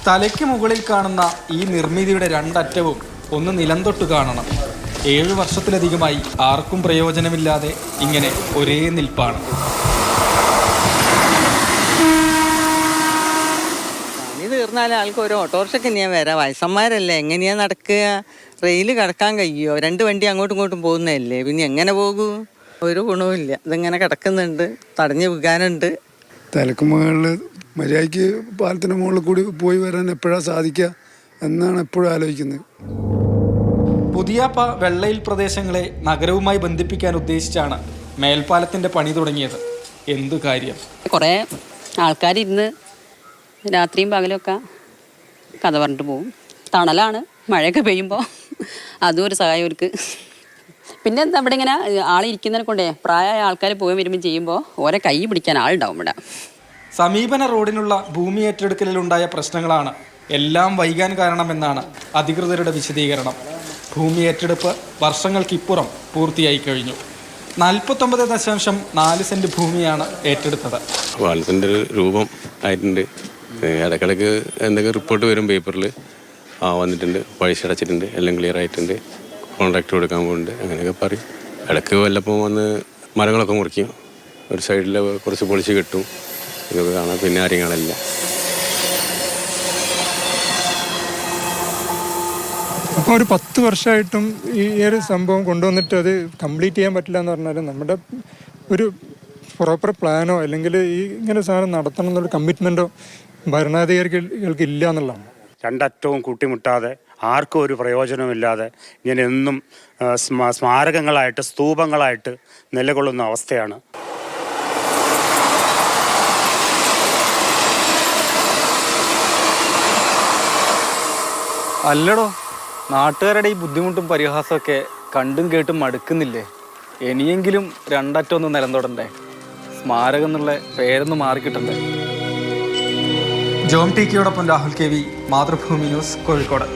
തലയ്ക്ക് മുകളിൽ കാണുന്ന ഈ നിർമ്മിതിയുടെ രണ്ടറ്റവും ഒന്ന് നിലം തൊട്ട് കാണണം. 7 വർഷത്തിലധികമായി ആർക്കും പ്രയോജനമില്ലാതെ ഇങ്ങനെ ഒരേ നിൽപ്പാണ്. പണി തീർന്നാൽ ആൾക്ക് ഒരു ഓട്ടോറിക്ഷയ്ക്ക് ഞാൻ വരാം. വയസ്സന്മാരല്ലേ, എങ്ങനെയാ നടക്കുക? റെയിൽ കിടക്കാൻ കഴിയുമോ? 2 വണ്ടി അങ്ങോട്ടും ഇങ്ങോട്ടും പോകുന്നതല്ലേ, പിന്നെ എങ്ങനെ പോകൂ? ഒരു ഗുണവുമില്ല. ഇതിങ്ങനെ കിടക്കുന്നുണ്ട്, തടഞ്ഞു വീകാനുണ്ട്. തലക്ക് മുകളിൽ മര്യാദയ്ക്ക് പാലത്തിൻ്റെ മുകളിൽ കൂടി പോയി വരാൻ എപ്പോഴാണ് സാധിക്കുക എന്നാണ് എപ്പോഴും ആലോചിക്കുന്നത്. പുതിയാപ്പ വെള്ളയിൽ പ്രദേശങ്ങളെ നഗരവുമായി ബന്ധിപ്പിക്കാൻ ഉദ്ദേശിച്ചാണ് മേൽപ്പാലത്തിൻ്റെ പണി തുടങ്ങിയത്. എന്തു കാര്യം! കുറേ ആൾക്കാരിരുന്ന് രാത്രിയും പകലൊക്കെ കഥ പറഞ്ഞിട്ട് പോകും. തണലാണ്, മഴയൊക്കെ പെയ്യുമ്പോൾ അതും ഒരു സഹായം അവർക്ക്. പിന്നെ എന്താ, ഇവിടെ ഇങ്ങനെ ആളിരിക്കുന്നതിനെ കൊണ്ടേ പ്രായമായ ആൾക്കാർ പോയി വരുമ്പോൾ ചെയ്യുമ്പോൾ ഓരോ കൈ പിടിക്കാൻ ആളുണ്ടാവും ഇവിടെ. സമീപന റോഡിനുള്ള ഭൂമി ഏറ്റെടുക്കലിലുണ്ടായ പ്രശ്നങ്ങളാണ് എല്ലാം വൈകാൻ കാരണമെന്നാണ് അധികൃതരുടെ വിശദീകരണം. ഭൂമി ഏറ്റെടുപ്പ് വർഷങ്ങൾക്കിപ്പുറം പൂർത്തിയായി കഴിഞ്ഞു. 49.4 സെന്റ് ഭൂമിയാണ് ഏറ്റെടുത്തത്. പാലത്തിൻ്റെ ഒരു രൂപം ആയിട്ടുണ്ട്. ഇടയ്ക്കിടയ്ക്ക് എന്തൊക്കെ റിപ്പോർട്ട് വരും പേപ്പറിൽ, വന്നിട്ടുണ്ട്, പൈസ അടച്ചിട്ടുണ്ട്, എല്ലാം ക്ലിയർ ആയിട്ടുണ്ട്, കോൺട്രാക്ട് കൊടുക്കാൻ പോകുന്നുണ്ട്, അങ്ങനെയൊക്കെ പറയും. ഇടയ്ക്ക് വല്ലപ്പോൾ വന്ന് മരങ്ങളൊക്കെ മുറിക്കും, ഒരു സൈഡിൽ കുറച്ച് പൊളിച്ച് കിട്ടും, ഇതൊക്കെ കാണാം. പിന്നെ കാര്യങ്ങളല്ല. അപ്പോൾ ഒരു 10 വർഷമായിട്ടും ഈ ഒരു സംഭവം കൊണ്ടുവന്നിട്ട് അത് കംപ്ലീറ്റ് ചെയ്യാൻ പറ്റില്ല എന്ന് പറഞ്ഞാൽ നമ്മുടെ ഒരു പ്രോപ്പർ പ്ലാനോ അല്ലെങ്കിൽ ഈ ഇങ്ങനെ സാധനം നടത്തണം എന്നുള്ള കമ്മിറ്റ്മെൻറ്റോ ഭരണാധികാരികൾക്ക് ഇല്ല എന്നുള്ളതാണ്. രണ്ടറ്റവും കൂട്ടിമുട്ടാതെ ആർക്കും ഒരു പ്രയോജനമില്ലാതെ ഇങ്ങനെ എന്നും സ്മാരകങ്ങളായിട്ട് സ്തൂപങ്ങളായിട്ട് നിലകൊള്ളുന്ന അവസ്ഥയാണ്. അല്ലടോ, നാട്ടുകാരുടെ ഈ ബുദ്ധിമുട്ടും പരിഹാസമൊക്കെ കണ്ടും കേട്ടും മടുക്കുന്നില്ലേ? ഇനിയെങ്കിലും രണ്ടറ്റൊന്ന് നിലം തൊടണ്ടേ? സ്മാരകം എന്നുള്ള പേരൊന്ന് മാറിക്കിട്ടണ്ടേ? ജോം ടി കെയോടൊപ്പം രാഹുൽ KV, മാതൃഭൂമി ന്യൂസ്, കോഴിക്കോട്.